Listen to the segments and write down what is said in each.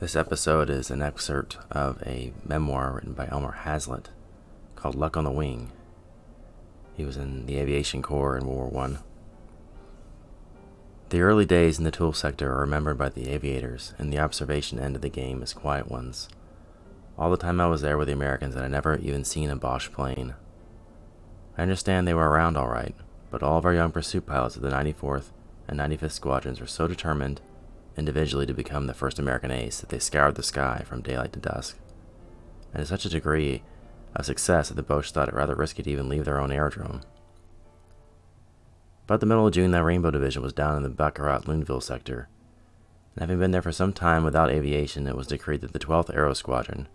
This episode is an excerpt of a memoir written by Elmer Haslett called Luck on the Wing. He was in the aviation corps in World War I. The early days in the tool sector are remembered by the aviators, and the observation end of the game as quiet ones. All the time I was there with the Americans, and I'd never even seen a Bosch plane. I understand they were around all right, but all of our young pursuit pilots of the 94th and 95th Squadrons were so determined individually to become the first American ace that they scoured the sky from daylight to dusk, and to such a degree of success that the Boche thought it rather risky to even leave their own aerodrome. About the middle of June, the Rainbow Division was down in the Baccarat-Luneville sector, and having been there for some time without aviation, it was decreed that the 12th Aero Squadron,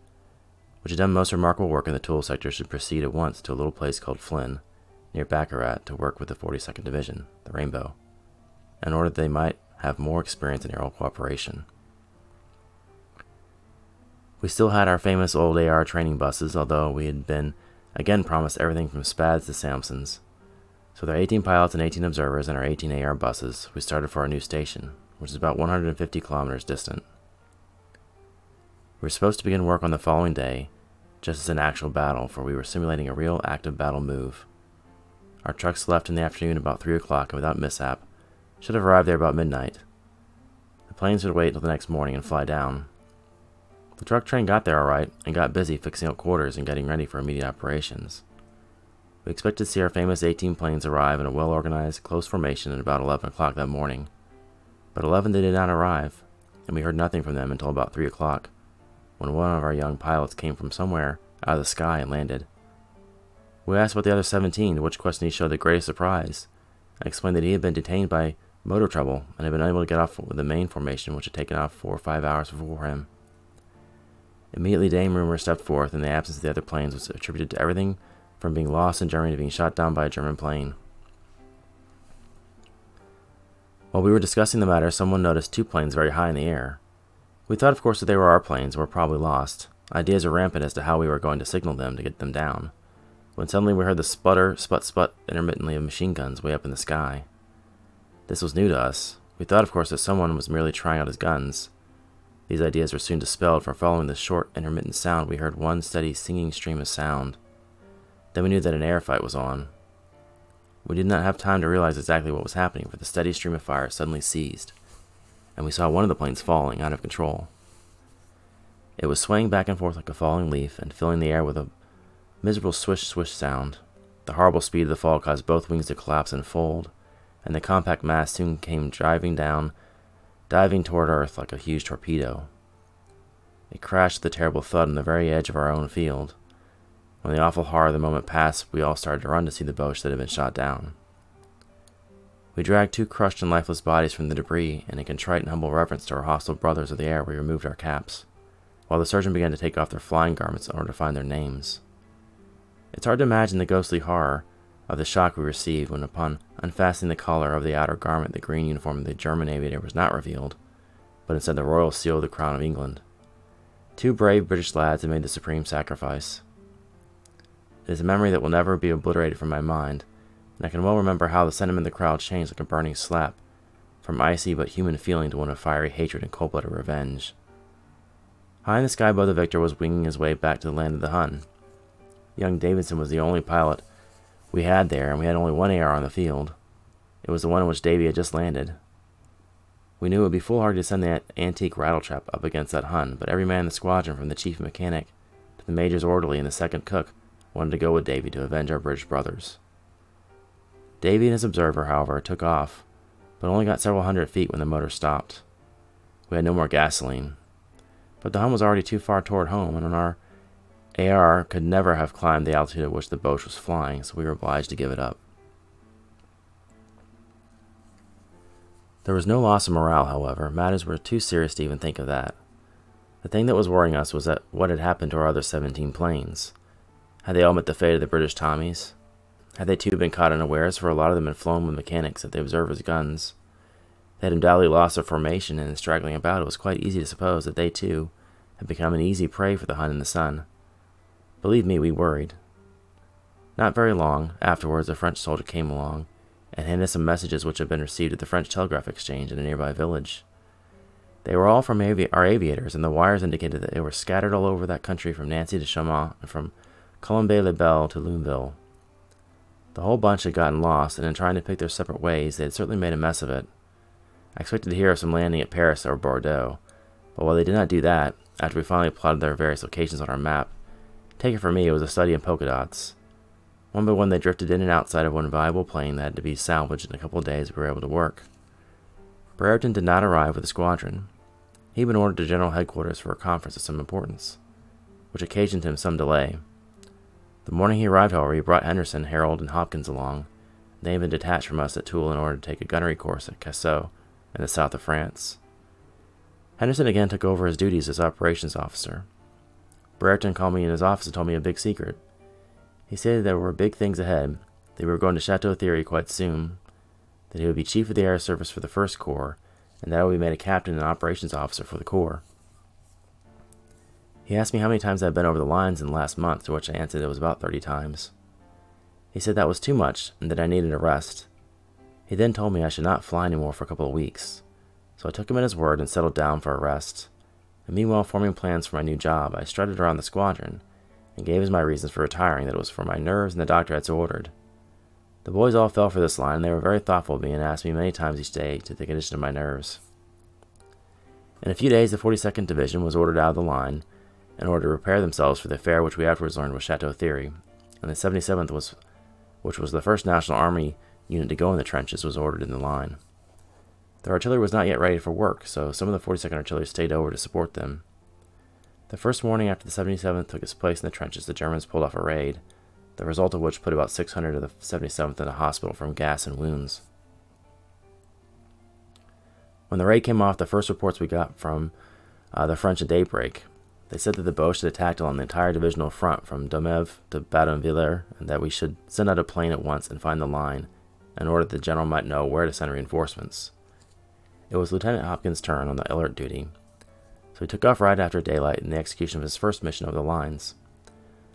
which had done most remarkable work in the tool sector, should proceed at once to a little place called Flynn, near Baccarat, to work with the 42nd Division, the Rainbow, in order that they might have more experience in aerial cooperation. We still had our famous old AR training buses, although we had been again promised everything from Spads to Samsons. So with our 18 pilots and 18 observers and our 18 AR buses, we started for our new station, which is about 150 kilometers distant. We were supposed to begin work on the following day, just as an actual battle, for we were simulating a real active battle move. Our trucks left in the afternoon about 3 o'clock, and without mishap, should have arrived there about midnight. The planes would wait until the next morning and fly down. The truck train got there all right and got busy fixing up quarters and getting ready for immediate operations. We expected to see our famous 18 planes arrive in a well-organized, close formation at about 11 o'clock that morning. But 11 they did not arrive, and we heard nothing from them until about 3 o'clock, when one of our young pilots came from somewhere out of the sky and landed. We asked about the other 17, to which question he showed the greatest surprise, and explained that he had been detained by motor trouble and had been unable to get off with the main formation, which had taken off 4 or 5 hours before him. Immediately Dame Rumor stepped forth, and the absence of the other planes was attributed to everything from being lost in Germany to being shot down by a German plane. While we were discussing the matter, someone noticed 2 planes very high in the air. We thought, of course, that they were our planes and were probably lost. Ideas were rampant as to how we were going to signal them to get them down, when suddenly we heard the sputter, sput, sput intermittently of machine guns way up in the sky. This was new to us. We thought, of course, that someone was merely trying out his guns. These ideas were soon dispelled, for following the short, intermittent sound, we heard one steady, singing stream of sound. Then we knew that an air fight was on. We did not have time to realize exactly what was happening, for the steady stream of fire suddenly ceased, and we saw one of the planes falling out of control. It was swaying back and forth like a falling leaf, and filling the air with a miserable swish-swish sound. The horrible speed of the fall caused both wings to collapse and fold, and the compact mass soon came diving toward Earth like a huge torpedo. It crashed with a terrible thud on the very edge of our own field. When the awful horror of the moment passed, we all started to run to see the Boche that had been shot down. We dragged 2 crushed and lifeless bodies from the debris, and in contrite and humble reverence to our hostile brothers of the air, we removed our caps, while the surgeon began to take off their flying garments in order to find their names. It's hard to imagine the ghostly horror of the shock we received when, upon unfastening the collar of the outer garment, the green uniform of the German aviator was not revealed, but instead the royal seal of the Crown of England. 2 brave British lads had made the supreme sacrifice. It is a memory that will never be obliterated from my mind, and I can well remember how the sentiment of the crowd changed like a burning slap, from icy but human feeling to one of fiery hatred and cold-blooded revenge. High in the sky above, the Victor was winging his way back to the land of the Hun. Young Davidson was the only pilot we had there, and we had only 1 AR on the field. It was the one in which Davy had just landed. We knew it would be foolhardy to send that antique rattletrap up against that Hun, but every man in the squadron, from the chief mechanic to the major's orderly and the second cook, wanted to go with Davy to avenge our British brothers. Davy and his observer, however, took off, but only got several hundred feet when the motor stopped. We had no more gasoline, but the Hun was already too far toward home, and our AR could never have climbed the altitude at which the Boche was flying, so we were obliged to give it up. There was no loss of morale, however. Matters were too serious to even think of that. The thing that was worrying us was that what had happened to our other 17 planes. Had they all met the fate of the British Tommies? Had they too been caught unawares, for a lot of them had flown with mechanics at the observers' guns? They had undoubtedly lost their formation, and in straggling about, it was quite easy to suppose that they too had become an easy prey for the Hun in the sun. Believe me, we worried. Not very long afterwards, a French soldier came along and handed us some messages which had been received at the French telegraph exchange in a nearby village. They were all from our aviators, and the wires indicated that they were scattered all over that country from Nancy to Chaumont and from Colombey-les-Belles to Luneville. The whole bunch had gotten lost, and in trying to pick their separate ways, they had certainly made a mess of it. I expected to hear of some landing at Paris or Bordeaux, but while they did not do that, after we finally plotted their various locations on our map, take it from me, it was a study in polka dots. One by one they drifted in and outside of one valuable plane that had to be salvaged in a couple of days we were able to work. Brereton did not arrive with the squadron. He had been ordered to General Headquarters for a conference of some importance, which occasioned him some delay. The morning he arrived, however, he brought Henderson, Harold, and Hopkins along. They had been detached from us at Toul in order to take a gunnery course at Cassau in the south of France. Henderson again took over his duties as operations officer. Brereton called me in his office and told me a big secret. He said there were big things ahead, that we were going to Chateau Thierry quite soon, that he would be chief of the air service for the First Corps, and that I would be made a captain and operations officer for the Corps. He asked me how many times I had been over the lines in the last month, to which I answered it was about 30 times. He said that was too much, and that I needed a rest. He then told me I should not fly anymore for a couple of weeks, so I took him at his word and settled down for a rest. And meanwhile, forming plans for my new job, I strutted around the squadron, and gave as my reasons for retiring that it was for my nerves and the doctor had so ordered. The boys all fell for this line, and they were very thoughtful of me and asked me many times each day to the condition of my nerves. In a few days, the 42nd Division was ordered out of the line in order to prepare themselves for the affair which we afterwards learned was Chateau Thierry, and the 77th, which was the first National Army unit to go in the trenches, was ordered in the line. The artillery was not yet ready for work, so some of the 42nd Artillery stayed over to support them. The first morning after the 77th took its place in the trenches, the Germans pulled off a raid, the result of which put about 600 of the 77th in a hospital from gas and wounds. When the raid came off, the first reports we got from the French at daybreak, they said that the Boche had attacked along the entire divisional front from Domève to Badonviller, and that we should send out a plane at once and find the line, in order that the general might know where to send reinforcements. It was Lieutenant Hopkins' turn on the alert duty, so he took off right after daylight in the execution of his first mission over the lines.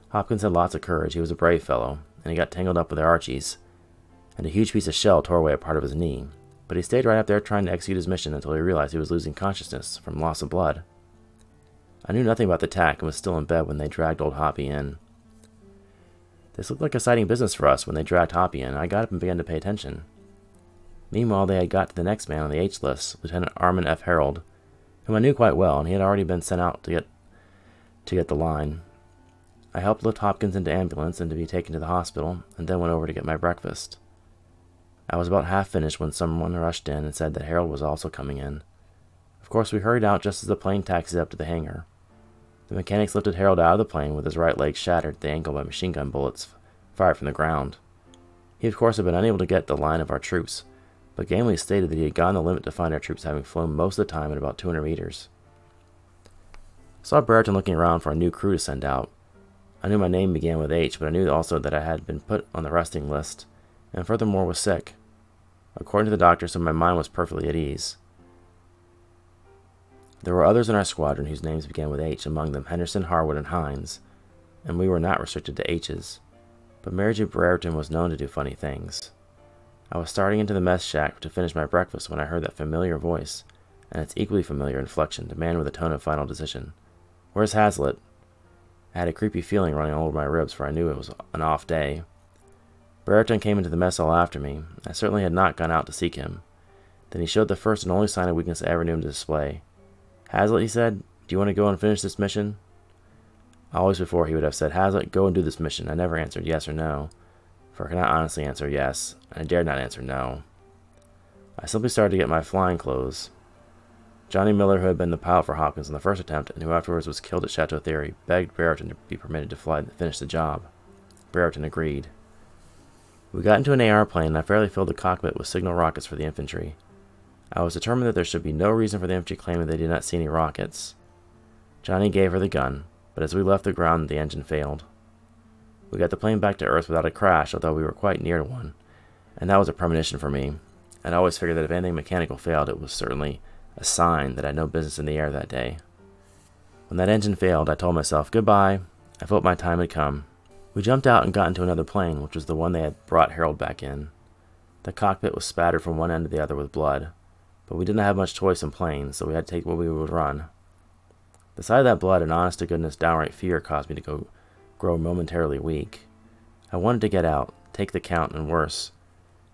Hopkins had lots of courage, he was a brave fellow, and he got tangled up with the Archies, and a huge piece of shell tore away a part of his knee, but he stayed right up there trying to execute his mission until he realized he was losing consciousness from loss of blood. I knew nothing about the attack and was still in bed when they dragged old Hoppy in. This looked like exciting business for us when they dragged Hoppy in. I got up and began to pay attention. Meanwhile, they had got to the next man on the H list, Lieutenant Armand F. Harold, whom I knew quite well, and he had already been sent out to get the line. I helped lift Hopkins into ambulance and to be taken to the hospital, and then went over to get my breakfast. I was about half finished when someone rushed in and said that Harold was also coming in. Of course, we hurried out just as the plane taxied up to the hangar. The mechanics lifted Harold out of the plane with his right leg shattered at the ankle by machine gun bullets fired from the ground. He, of course, had been unable to get the line of our troops, but gamely stated that he had gone the limit to find our troops, having flown most of the time at about 200 meters. I saw Brereton looking around for a new crew to send out. I knew my name began with H, but I knew also that I had been put on the resting list, and furthermore was sick. According to the doctor, so my mind was perfectly at ease. There were others in our squadron whose names began with H, among them Henderson, Harwood, and Hines, and we were not restricted to H's. But Mary J. Brereton was known to do funny things. I was starting into the mess shack to finish my breakfast when I heard that familiar voice, and its equally familiar inflection, demand with a tone of final decision. "Where's Haslett?" I had a creepy feeling running all over my ribs, for I knew it was an off day. Brereton came into the mess hall after me. I certainly had not gone out to seek him. Then he showed the first and only sign of weakness I ever knew him to display. "Haslett," he said, "do you want to go and finish this mission?" Always before he would have said, "Haslett, go and do this mission." I never answered yes or no, for I could not honestly answer yes, and I dared not answer no. I simply started to get my flying clothes. Johnny Miller, who had been the pilot for Hopkins in the first attempt, and who afterwards was killed at Chateau Thierry, begged Brereton to be permitted to fly and finish the job. Brereton agreed. We got into an AR plane, and I fairly filled the cockpit with signal rockets for the infantry. I was determined that there should be no reason for the infantry claiming they did not see any rockets. Johnny gave her the gun, but as we left the ground, the engine failed. We got the plane back to Earth without a crash, although we were quite near to one, and that was a premonition for me. I'd always figured that if anything mechanical failed, it was certainly a sign that I had no business in the air that day. When that engine failed, I told myself, goodbye. I felt my time had come. We jumped out and got into another plane, which was the one they had brought Harold back in. The cockpit was spattered from one end to the other with blood. but we didn't have much choice in planes, so we had to take what we would run. The sight of that blood and honest-to-goodness downright fear caused me to grow momentarily weak. I wanted to get out, take the count, and worse.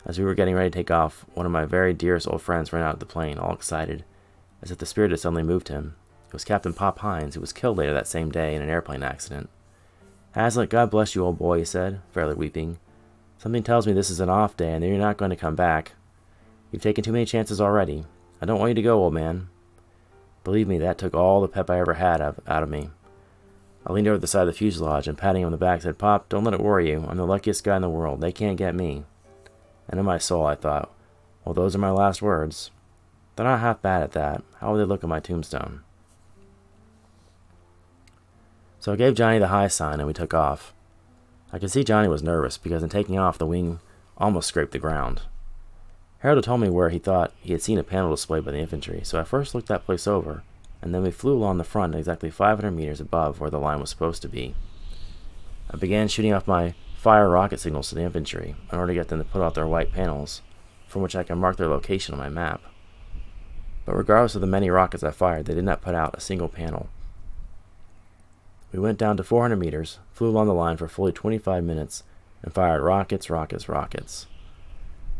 As we were getting ready to take off, one of my very dearest old friends ran out of the plane, all excited, as if the spirit had suddenly moved him. It was Captain Pop Hines, who was killed later that same day in an airplane accident. "Haslett, God bless you, old boy," he said, fairly weeping. "Something tells me this is an off day and that you're not going to come back. You've taken too many chances already. I don't want you to go, old man." Believe me, that took all the pep I ever had out of me. I leaned over the side of the fuselage and, patting him on the back, said, "Pop, don't let it worry you. I'm the luckiest guy in the world. They can't get me." And in my soul I thought, well, those are my last words. They're not half bad at that. How would they look on my tombstone? So I gave Johnny the high sign and we took off. I could see Johnny was nervous because in taking off the wing almost scraped the ground. Harold had told me where he thought he had seen a panel displayed by the infantry, so I first looked that place over, and then we flew along the front exactly 500 meters above where the line was supposed to be. I began shooting off my fire rocket signals to the infantry in order to get them to put out their white panels, from which I can mark their location on my map. But regardless of the many rockets I fired, they did not put out a single panel. We went down to 400 meters, flew along the line for fully 25 minutes, and fired rockets, rockets, rockets.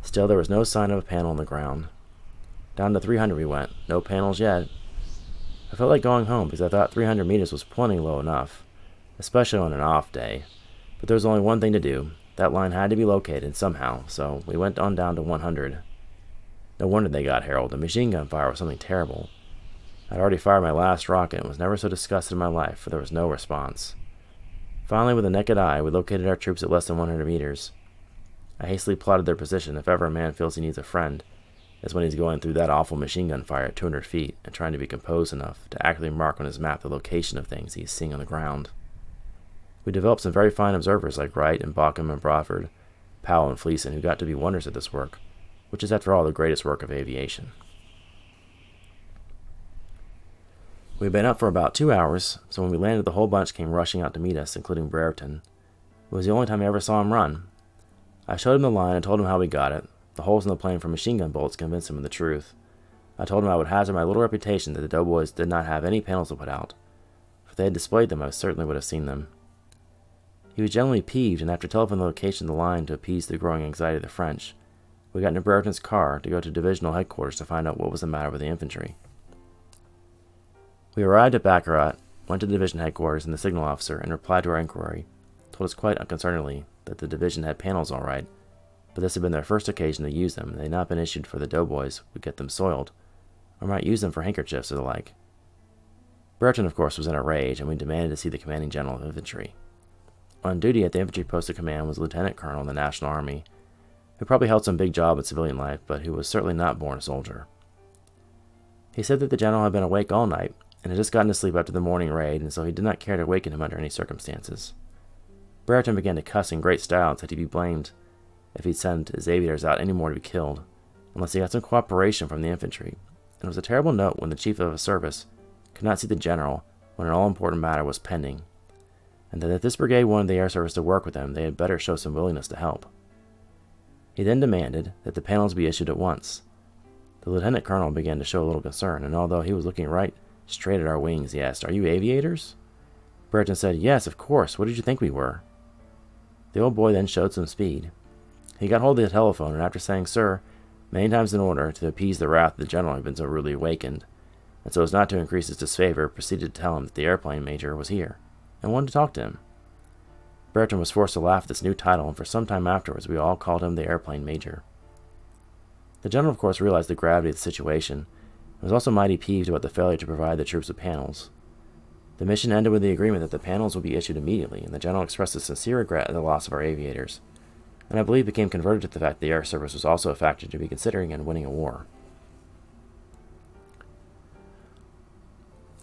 Still, there was no sign of a panel on the ground. Down to 300 we went. No panels yet. I felt like going home because I thought 300 meters was plenty low enough, especially on an off day. But there was only one thing to do. That line had to be located somehow, so we went on down to 100. No wonder they got Harold. The machine gun fire was something terrible. I'd already fired my last rocket and was never so disgusted in my life, for there was no response. Finally, with the naked eye, we located our troops at less than 100 meters. I hastily plotted their position. If ever a man feels he needs a friend, it's when he's going through that awful machine gun fire at 200 feet and trying to be composed enough to accurately mark on his map the location of things he's seeing on the ground. We developed some very fine observers like Wright and Bauckham and Brawford, Powell and Fleeson, who got to be wonders at this work, which is after all the greatest work of aviation. We had been up for about 2 hours, so when we landed the whole bunch came rushing out to meet us, including Brereton. It was the only time I ever saw him run. I showed him the line and told him how we got it. The holes in the plane from machine gun bullets convinced him of the truth. I told him I would hazard my little reputation that the doughboys did not have any panels to put out. If they had displayed them, I certainly would have seen them. He was generally peeved, and after telephoning the location of the line to appease the growing anxiety of the French, we got into Brereton's car to go to divisional headquarters to find out what was the matter with the infantry. We arrived at Baccarat, went to division headquarters, and the signal officer, in reply to our inquiry, told us quite unconcernedly that the division had panels all right, but this had been their first occasion to use them, and they had not been issued for the doughboys would get them soiled, or might use them for handkerchiefs or the like. Brereton, of course, was in a rage, and we demanded to see the commanding general of infantry. On duty at the infantry post of command was a lieutenant colonel in the National Army, who probably held some big job in civilian life, but who was certainly not born a soldier. He said that the general had been awake all night, and had just gotten to sleep after the morning raid, and so he did not care to waken him under any circumstances. Brereton began to cuss in great style and said he'd be blamed if he'd send his aviators out any more to be killed, unless he got some cooperation from the infantry, and it was a terrible note when the chief of a service could not see the general when an all-important matter was pending, and that if this brigade wanted the air service to work with them, they had better show some willingness to help. He then demanded that the panels be issued at once. The lieutenant colonel began to show a little concern, and although he was looking right straight at our wings, he asked, "Are you aviators?" Brereton said, "Yes, of course. What did you think we were?" The old boy then showed some speed. He got hold of the telephone, and after saying "Sir" many times in order to appease the wrath of the general had been so rudely awakened, and so as not to increase his disfavor, proceeded to tell him that the airplane major was here, and wanted to talk to him. Brereton was forced to laugh at this new title, and for some time afterwards we all called him the airplane major. The general, of course, realized the gravity of the situation, and was also mighty peeved about the failure to provide the troops with panels. The mission ended with the agreement that the panels would be issued immediately, and the general expressed his sincere regret at the loss of our aviators, and I believe became converted to the fact that the air service was also a factor to be considering in winning a war.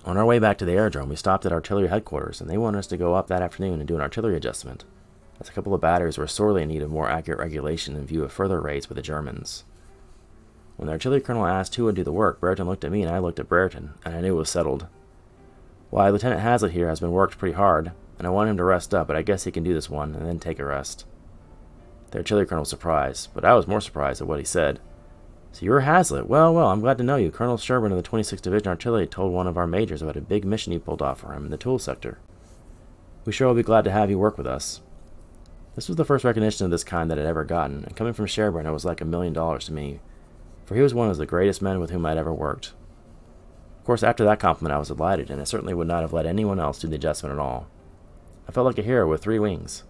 On our way back to the aerodrome, we stopped at artillery headquarters, and they wanted us to go up that afternoon and do an artillery adjustment, as a couple of batteries were sorely in need of more accurate regulation in view of further raids with the Germans. When the artillery colonel asked who would do the work, Brereton looked at me and I looked at Brereton, and I knew it was settled. "Why, Lieutenant Haslett here has been worked pretty hard, and I want him to rest up, but I guess he can do this one, and then take a rest." The artillery colonel was surprised, but I was more surprised at what he said. So you're Haslett. Well, I'm glad to know you. Colonel Sherburne of the 26th Division Artillery told one of our majors about a big mission you pulled off for him in the tool sector. We sure will be glad to have you work with us. This was the first recognition of this kind that I'd ever gotten, and coming from Sherburne, it was like $1 million to me, for he was one of the greatest men with whom I'd ever worked. Of course, after that compliment, I was delighted, and I certainly would not have let anyone else do the adjustment at all. I felt like a hero with 3 wings.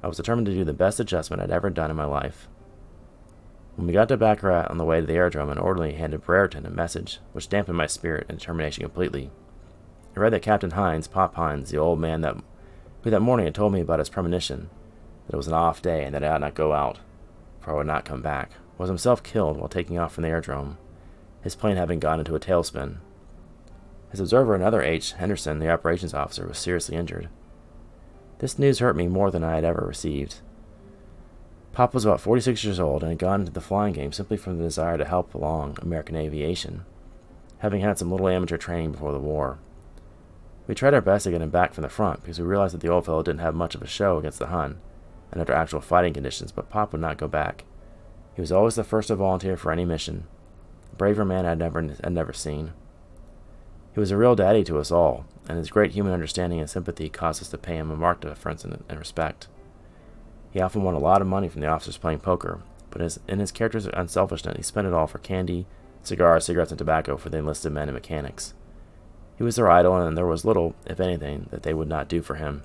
I was determined to do the best adjustment I'd ever done in my life. When we got to Baccarat on the way to the aerodrome, an orderly handed Brereton a message, which dampened my spirit and determination completely. I read that Captain Hines, Pop Hines, the old man who that morning had told me about his premonition, that it was an off day and that I ought not go out, for I would not come back, was himself killed while taking off from the aerodrome, his plane having gone into a tailspin. His observer, another H. Henderson, the operations officer, was seriously injured. This news hurt me more than I had ever received. Pop was about 46 years old and had gone into the flying game simply from the desire to help along American aviation, having had some little amateur training before the war. We tried our best to get him back from the front because we realized that the old fellow didn't have much of a show against the Hun and under actual fighting conditions, but Pop would not go back. He was always the first to volunteer for any mission, a braver man I'd never seen. He was a real daddy to us all, and his great human understanding and sympathy caused us to pay him a marked deference and respect. He often won a lot of money from the officers playing poker, but in his character's unselfishness, he spent it all for candy, cigars, cigarettes, and tobacco for the enlisted men and mechanics. He was their idol, and there was little, if anything, that they would not do for him.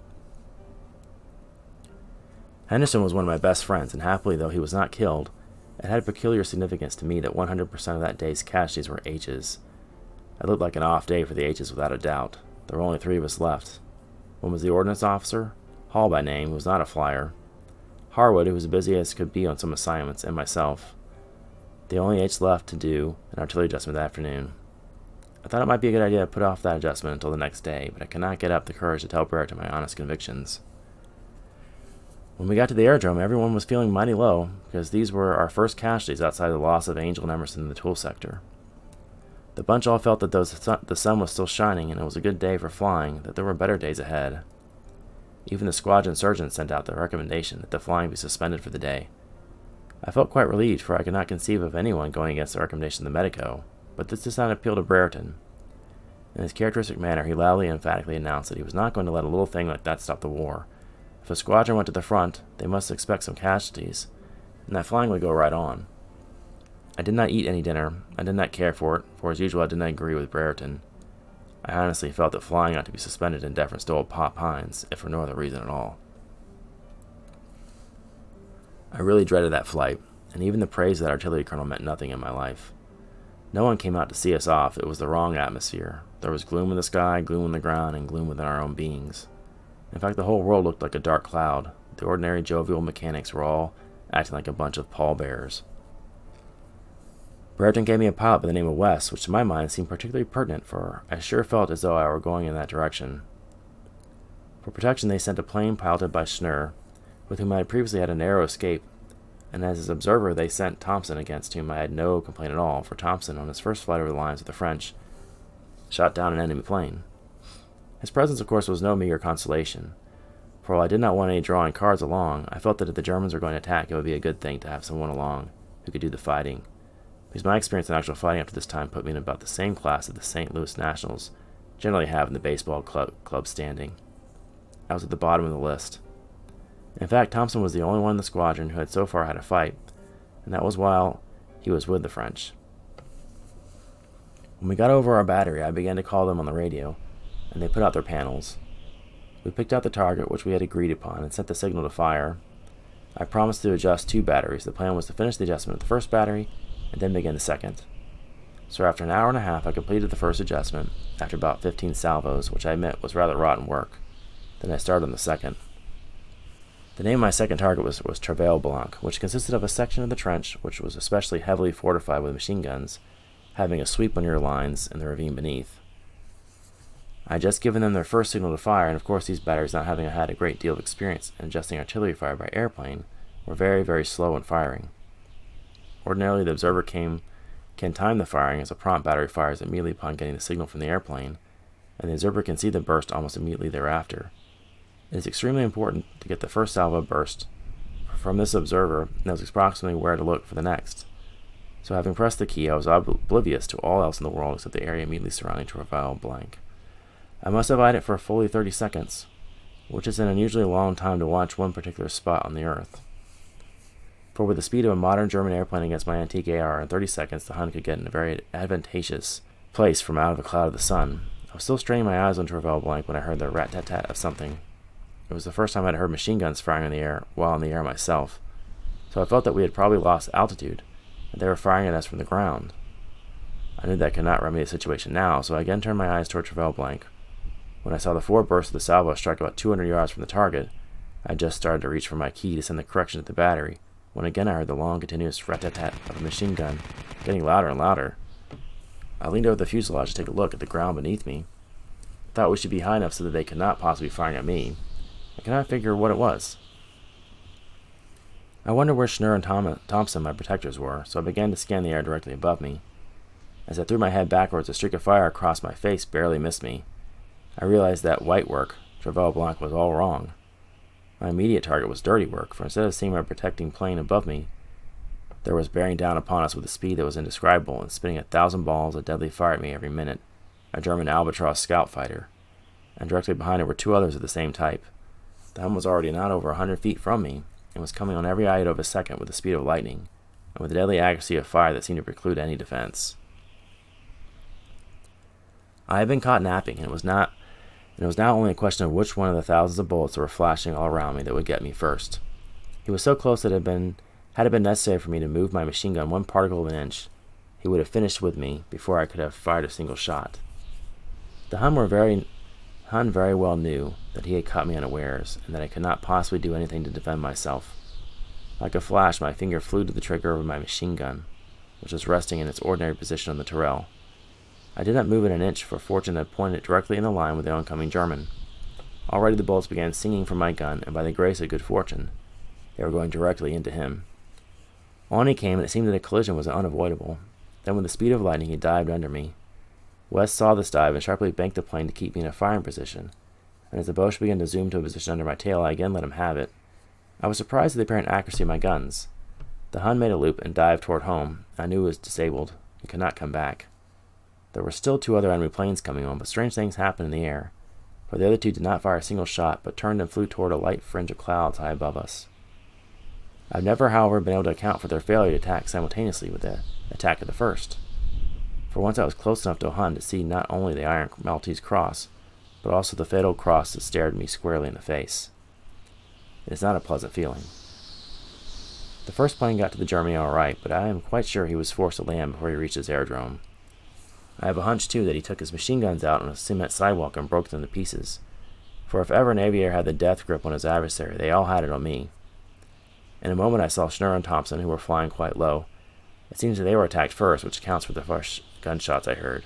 Henderson was one of my best friends, and happily, though he was not killed, it had a peculiar significance to me that 100% of that day's casualties were H's. It looked like an off day for the H's without a doubt. There were only 3 of us left. One was the ordnance officer, Hall by name, who was not a flyer, Harwood, who was as busy as could be on some assignments, and myself. The only H left to do an artillery adjustment that afternoon. I thought it might be a good idea to put off that adjustment until the next day, but I could not get up the courage to tell Brereton my honest convictions. When we got to the aerodrome, everyone was feeling mighty low, because these were our first casualties outside the loss of Angel and Emerson in the tool sector. The bunch all felt that the sun was still shining and it was a good day for flying, that there were better days ahead. Even the squadron surgeon sent out the recommendation that the flying be suspended for the day. I felt quite relieved, for I could not conceive of anyone going against the recommendation of the medico, but this did not appeal to Brereton. In his characteristic manner, he loudly and emphatically announced that he was not going to let a little thing like that stop the war. If a squadron went to the front, they must expect some casualties, and that flying would go right on. I did not eat any dinner. I did not care for it, for as usual I did not agree with Brereton. I honestly felt that flying ought to be suspended in deference to old Pop Hines, if for no other reason at all. I really dreaded that flight, and even the praise of that artillery colonel meant nothing in my life. No one came out to see us off. It was the wrong atmosphere. There was gloom in the sky, gloom on the ground, and gloom within our own beings. In fact, the whole world looked like a dark cloud. The ordinary jovial mechanics were all acting like a bunch of pallbearers. Brereton gave me a pilot by the name of West, which to my mind seemed particularly pertinent, for I sure felt as though I were going in that direction. For protection, they sent a plane piloted by Schnurr, with whom I had previously had a narrow escape, and as his observer they sent Thompson, against whom I had no complaint at all, for Thompson, on his first flight over the lines with the French, shot down an enemy plane. His presence, of course, was no meager consolation, for while I did not want any drawing cards along, I felt that if the Germans were going to attack, it would be a good thing to have someone along who could do the fighting, because my experience in actual fighting up to this time put me in about the same class that the St. Louis Nationals generally have in the baseball club standing. I was at the bottom of the list. In fact, Thompson was the only one in the squadron who had so far had a fight, and that was while he was with the French. When we got over our battery, I began to call them on the radio, and they put out their panels. We picked out the target which we had agreed upon and sent the signal to fire. I promised to adjust 2 batteries. The plan was to finish the adjustment of the first battery and then begin the second. So after an hour and a half, I completed the first adjustment, after about 15 salvos, which I admit was rather rotten work. Then I started on the second. The name of my second target was Travail Blanc, which consisted of a section of the trench which was especially heavily fortified with machine guns, having a sweep on your lines in the ravine beneath. I had just given them their first signal to fire, and of course these batteries, not having had a great deal of experience in adjusting artillery fire by airplane, were very, very slow in firing. Ordinarily, the observer can time the firing, as a prompt battery fires immediately upon getting the signal from the airplane, and the observer can see the burst almost immediately thereafter. It is extremely important to get the first salvo burst from this observer, knows approximately where to look for the next. so having pressed the key, I was oblivious to all else in the world except the area immediately surrounding Revel Blank. I must have eyed it for fully 30 seconds, which is an unusually long time to watch one particular spot on the Earth. For with the speed of a modern German airplane against my antique AR, in 30 seconds the Hun could get in a very advantageous place from out of the cloud of the sun. I was still straining my eyes onto Revel Blank when I heard the rat-tat-tat of something. It was the first time I'd heard machine guns firing in the air while in the air myself, so I felt that we had probably lost altitude, and they were firing at us from the ground. I knew that could not remedy the situation now, so I again turned my eyes towards Revel Blank. When I saw the forward burst of the salvo strike about 200 yards from the target, I had just started to reach for my key to send the correction at the battery, when again I heard the long, continuous rat-tat-tat of a machine gun, getting louder and louder. I leaned over the fuselage to take a look at the ground beneath me. I thought we should be high enough so that they could not possibly be firing at me. I could not figure what it was. I wondered where Schnurr and Thompson, my protectors, were, so I began to scan the air directly above me. As I threw my head backwards, a streak of fire across my face barely missed me. I realized that white work, Revel Blanc, was all wrong. My immediate target was dirty work, for instead of seeing my protecting plane above me, there was bearing down upon us with a speed that was indescribable and spitting 1,000 balls of deadly fire at me every minute, a German Albatross scout fighter, and directly behind it were two others of the same type. The Hun was already not over 100 feet from me, and was coming on every iota of a second with the speed of lightning, and with a deadly accuracy of fire that seemed to preclude any defense. I had been caught napping, and it was now only a question of which one of the thousands of bullets that were flashing all around me that would get me first. He was so close that had it been necessary for me to move my machine gun one particle of an inch, he would have finished with me before I could have fired a single shot. The Hun very well knew that he had caught me unawares, and that I could not possibly do anything to defend myself. Like a flash, my finger flew to the trigger of my machine gun, which was resting in its ordinary position on the turrel. I did not move it an inch, for fortune had pointed it directly in the line with the oncoming German. Already the bullets began singing from my gun, and by the grace of good fortune, they were going directly into him. On he came, and it seemed that a collision was unavoidable. Then with the speed of lightning he dived under me. West saw this dive and sharply banked the plane to keep me in a firing position, and as the Boche began to zoom to a position under my tail, I again let him have it. I was surprised at the apparent accuracy of my guns. The Hun made a loop and dived toward home. I knew it was disabled and could not come back. There were still two other enemy planes coming on, but strange things happened in the air, for the other two did not fire a single shot, but turned and flew toward a light fringe of clouds high above us. I have never, however, been able to account for their failure to attack simultaneously with the attack of the first. For once I was close enough to a Hun to see not only the Iron Maltese Cross, but also the fatal cross that stared me squarely in the face. It is not a pleasant feeling. The first plane got to the Germany all right, but I am quite sure he was forced to land before he reached his aerodrome. I have a hunch, too, that he took his machine guns out on a cement sidewalk and broke them to pieces. For if ever an aviator had the death grip on his adversary, they all had it on me. In a moment I saw Schnurr and Thompson, who were flying quite low. It seems that they were attacked first, which accounts for the first gunshots I heard.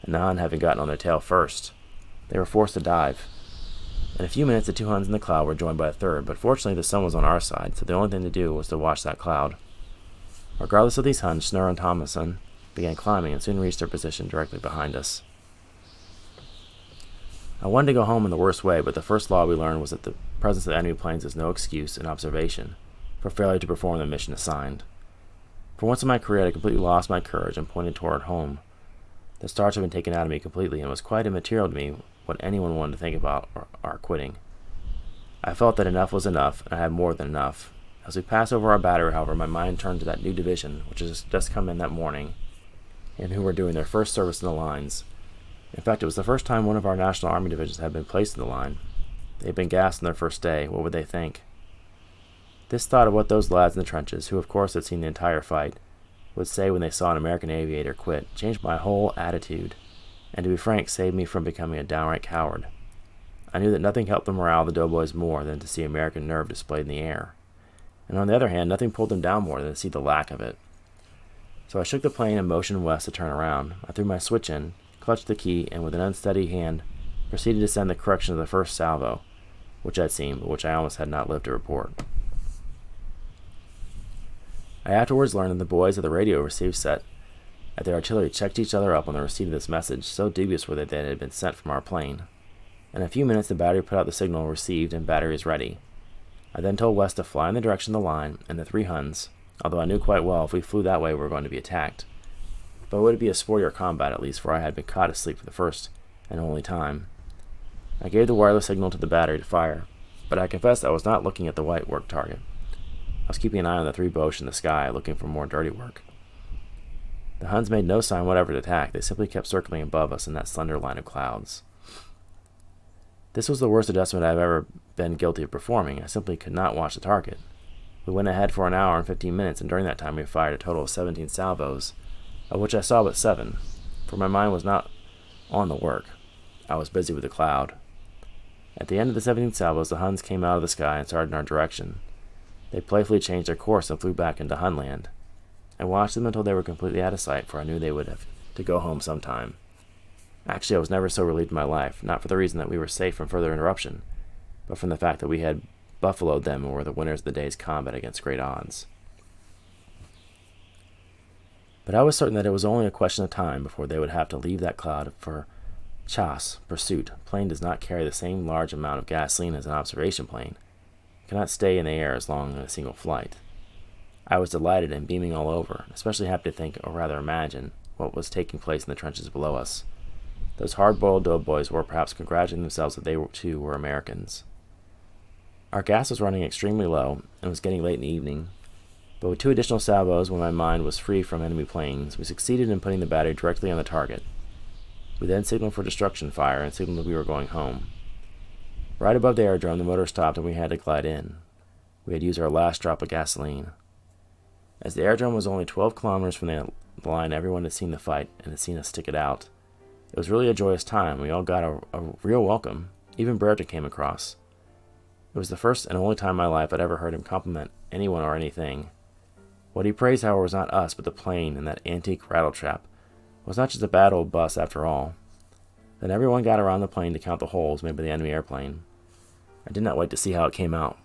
And the Hun having gotten on their tail first, they were forced to dive. In a few minutes the two Huns in the cloud were joined by a third, but fortunately the sun was on our side, so the only thing to do was to watch that cloud. Regardless of these Huns, Schnurr and Thompson began climbing and soon reached their position directly behind us. I wanted to go home in the worst way, but the first law we learned was that the presence of enemy planes is no excuse in observation for failure to perform the mission assigned. For once in my career I had completely lost my courage and pointed toward home. The starch had been taken out of me completely, and it was quite immaterial to me what anyone wanted to think about our quitting. I felt that enough was enough, and I had more than enough. As we passed over our battery, however, my mind turned to that new division, which had just come in that morning, and who were doing their first service in the lines. In fact, it was the first time one of our National Army divisions had been placed in the line. They had been gassed on their first day. What would they think? This thought of what those lads in the trenches, who of course had seen the entire fight, would say when they saw an American aviator quit, changed my whole attitude, and to be frank, saved me from becoming a downright coward. I knew that nothing helped the morale of the doughboys more than to see American nerve displayed in the air, and on the other hand, nothing pulled them down more than to see the lack of it. So I shook the plane and motioned West to turn around. I threw my switch in, clutched the key, and with an unsteady hand proceeded to send the correction of the first salvo, which I'd seen, but which I almost had not lived to report. I afterwards learned that the boys at the radio receive set at their artillery checked each other up on the receipt of this message, so dubious were they that it had been sent from our plane. In a few minutes the battery put out the signal received and battery is ready. I then told West to fly in the direction of the line, and the three Huns, although I knew quite well if we flew that way we were going to be attacked. But would it be a sportier combat at least, for I had been caught asleep for the first and only time. I gave the wireless signal to the battery to fire, but I confess I was not looking at the white work target. I was keeping an eye on the 3 Boches in the sky, looking for more dirty work. The Huns made no sign whatever to attack. They simply kept circling above us in that slender line of clouds. This was the worst adjustment I have ever been guilty of performing. I simply could not watch the target. We went ahead for an hour and 15 minutes, and during that time we fired a total of 17 salvos, of which I saw but 7, for my mind was not on the work. I was busy with the cloud. At the end of the 17 salvos, the Huns came out of the sky and started in our direction. They playfully changed their course and flew back into Hunland. I watched them until they were completely out of sight, for I knew they would have to go home sometime. Actually, I was never so relieved in my life, not for the reason that we were safe from further interruption, but from the fact that we had buffaloed them and were the winners of the day's combat against great odds. But I was certain that it was only a question of time before they would have to leave that cloud for chasse, pursuit. A plane does not carry the same large amount of gasoline as an observation plane. It cannot stay in the air as long as a single flight. I was delighted and beaming all over, especially happy to think, or rather imagine, what was taking place in the trenches below us. Those hard-boiled doughboys were perhaps congratulating themselves that they too were Americans. Our gas was running extremely low, and was getting late in the evening, but with 2 additional salvos when my mind was free from enemy planes, we succeeded in putting the battery directly on the target. We then signaled for destruction fire and signaled that we were going home. Right above the aerodrome, the motor stopped and we had to glide in. We had used our last drop of gasoline. As the aerodrome was only 12 kilometers from the line, everyone had seen the fight and had seen us stick it out. It was really a joyous time. We all got a real welcome. Even Brereton came across. It was the first and only time in my life I'd ever heard him compliment anyone or anything. What he praised, however, was not us, but the plane and that antique rattletrap. It was not just a bad old bus, after all. Then everyone got around the plane to count the holes made by the enemy airplane. I did not wait to see how it came out,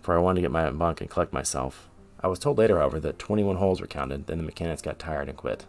for I wanted to get my bunk and collect myself. I was told later, however, that 21 holes were counted, then the mechanics got tired and quit.